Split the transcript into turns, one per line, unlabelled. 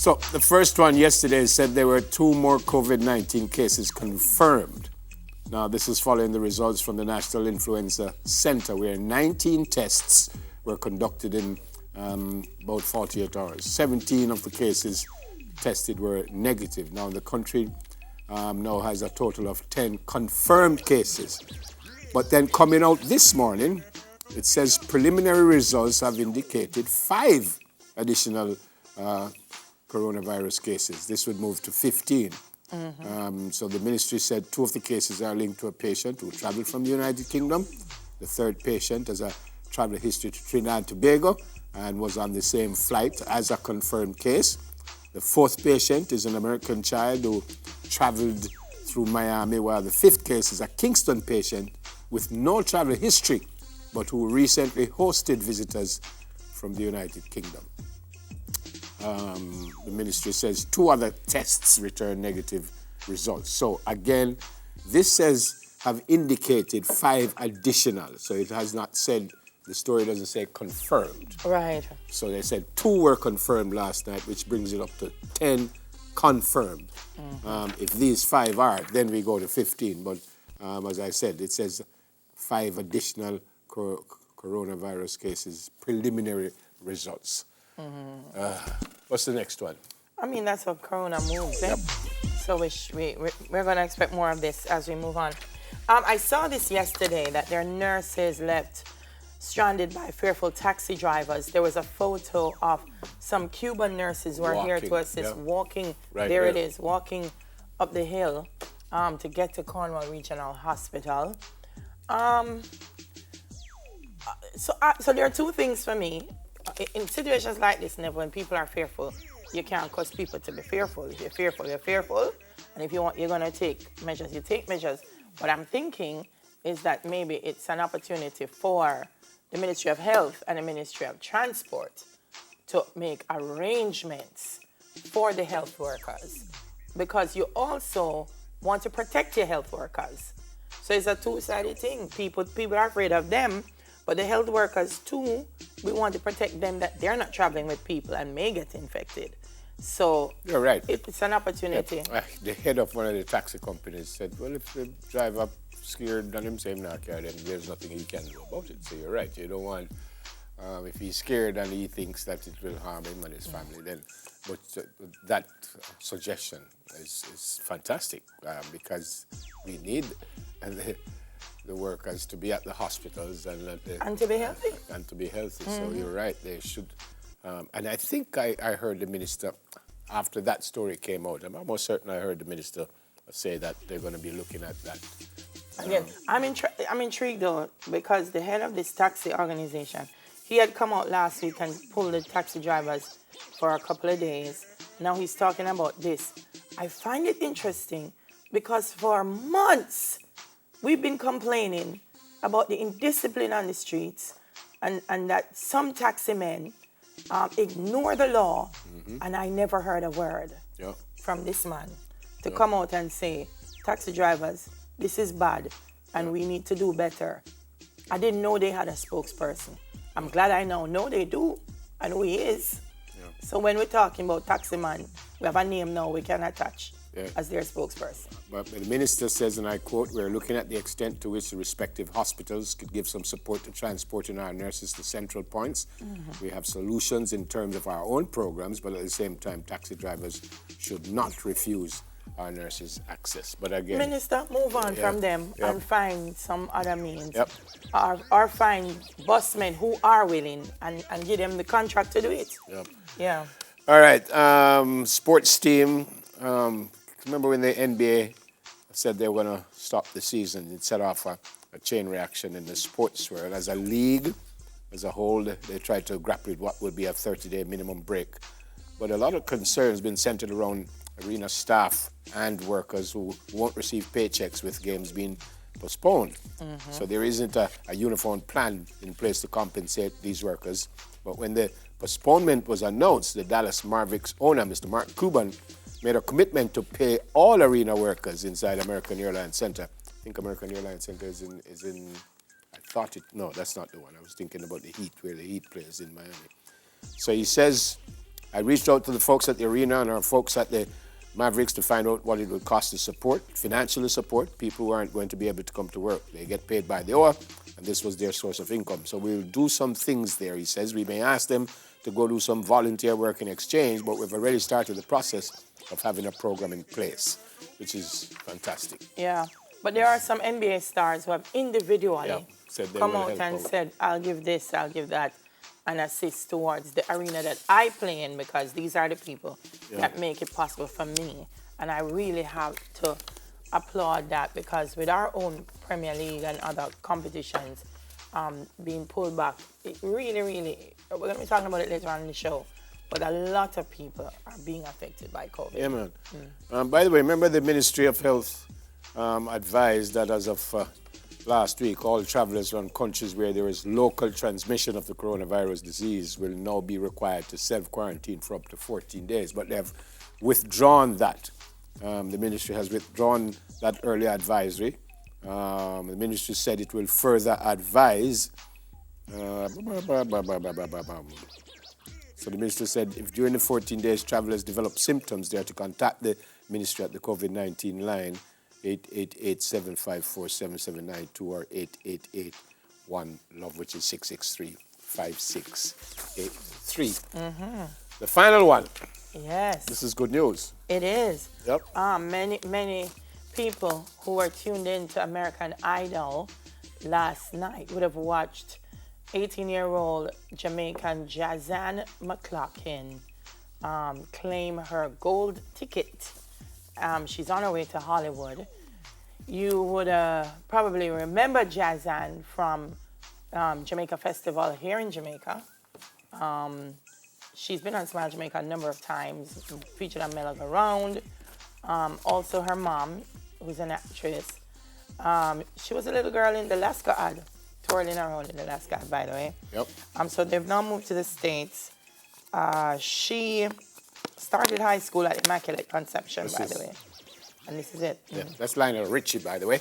So the first one yesterday said there were 2 more COVID-19 cases confirmed. Now, this is following the results from the National Influenza Center, where 19 tests were conducted in about 48 hours. 17 of the cases tested were negative. Now, the country now has a total of 10 confirmed cases. But then coming out this morning, it says preliminary results have indicated 5 additional coronavirus cases. This would move to 15. So the ministry said 2 of the cases are linked to a patient who traveled from the United Kingdom. The 3rd patient has a travel history to Trinidad and Tobago and was on the same flight as a confirmed case. The 4th patient is an American child who traveled through Miami, while the 5th case is a Kingston patient with no travel history, but who recently hosted visitors from the United Kingdom. The ministry says 2 other tests returned negative results. So again, this says have indicated 5 additional. So it has not said, the story doesn't say confirmed.
Right.
So they said 2 were confirmed last night, which brings it up to 10 confirmed. If these 5 are, then we go to 15. But as I said, it says 5 additional coronavirus cases, preliminary results. What's the next one?
I mean, that's what Corona moves, eh?
Yep.
So we're going to expect more of this as we move on. I saw this yesterday, that their nurses left stranded by fearful taxi drivers. There was a photo of some Cuban nurses who are here to assist, walking.
Right
there it is, walking up the hill to get to Cornwall Regional Hospital. So there are 2 things for me. In situations like this, never, when people are fearful, you can't cause people to be fearful. If you're fearful, you're fearful. And if you're going to take measures, you take measures. What I'm thinking is that maybe it's an opportunity for the Ministry of Health and the Ministry of Transport to make arrangements for the health workers, because you also want to protect your health workers. So it's a 2-sided thing. People are afraid of them, but the health workers too, we want to protect them, that they're not traveling with people and may get infected. So
you're right.
It's an opportunity.
The head of one of the taxi companies said, well, if the driver scared on him saying not care, then there's nothing he can do about it. So you're right. You don't want, if he's scared and he thinks that it will harm him and his family, then, but that suggestion is fantastic, because we need the workers to be at the hospitals and
to be healthy.
And to be healthy. So you're right. They should. And I think I heard the minister, after that story came out, I'm almost certain I heard the minister say that they're going to be looking at that.
Again, I'm intrigued though, because the head of this taxi organization, he had come out last week and pulled the taxi drivers for a couple of days. Now he's talking about this. I find it interesting because for months we've been complaining about the indiscipline on the streets and that some taxi men ignore the law, and I never heard a word from this man to come out and say, taxi drivers, this is bad and we need to do better. I didn't know they had a spokesperson. I'm glad I now know they do. I know he is. So when we're talking about taxi man, we have a name now we can attach as their spokesperson.
But the minister says, and I quote, we're looking at the extent to which the respective hospitals could give some support to transporting our nurses to central points. We have solutions in terms of our own programs, but at the same time, taxi drivers should not refuse our nurses access. But again,
Minister, move on from them and find some other means.
Or
find busmen who are willing and give them the contract to do it. Yeah.
All right. Sports team. Remember when the NBA said they were going to stop the season? It set off a chain reaction in the sports world. As a league, as a whole, they tried to grapple with what would be a 30-day minimum break. But a lot of concern has been centered around arena staff and workers who won't receive paychecks with games being postponed. So there isn't a uniform plan in place to compensate these workers. But when the postponement was announced, the Dallas Mavericks owner, Mr. Mark Cuban, made a commitment to pay all arena workers inside American Airlines Center. I think American Airlines Center is in no, that's not the one. I was thinking about the Heat, where the Heat plays in Miami. So he says, I reached out to the folks at the arena and our folks at the Mavericks to find out what it would cost to support, financially support people who aren't going to be able to come to work. They get paid by the hour, and this was their source of income. So we'll do some things there, he says. We may ask them to go do some volunteer work in exchange, but we've already started the process of having a program in place, which is fantastic.
Yeah, but there are some NBA stars who have individually come out and said, I'll give this, I'll give that, and assist towards the arena that I play in, because these are the people that make it possible for me. And I really have to applaud that, because with our own Premier League and other competitions being pulled back, it really, we're going to be talking about it later on in the show, but a lot of people are being affected by COVID.
Yeah, man. By the way, remember the Ministry of Health advised that as of last week, all travelers from countries where there is local transmission of the coronavirus disease will now be required to self-quarantine for up to 14 days. But they have withdrawn that. The ministry has withdrawn that early advisory. The ministry said it will further advise. So the minister said if during the 14 days travelers develop symptoms, they are to contact the ministry at the COVID-19 line 888-754-7792 or 888-1-LOVE, which is 663-5683. The final one.
Yes.
This is good news.
It is.
Yep.
Many people who were tuned in to American Idol last night would have watched 18-year-old Jamaican Jazan McLaughlin claim her gold ticket. She's on her way to Hollywood. You would probably remember Jazan from Jamaica Festival here in Jamaica. She's been on Smile Jamaica a number of times, featured on Mellow Around. Also her mom, who's an actress. She was a little girl in the Alaska ad, twirling around in the Alaska ad, by the way.
Yep.
So they've now moved to the States. She started high school at Immaculate Conception, by the way. And this is it.
Yeah, that's Lionel Richie, by the way.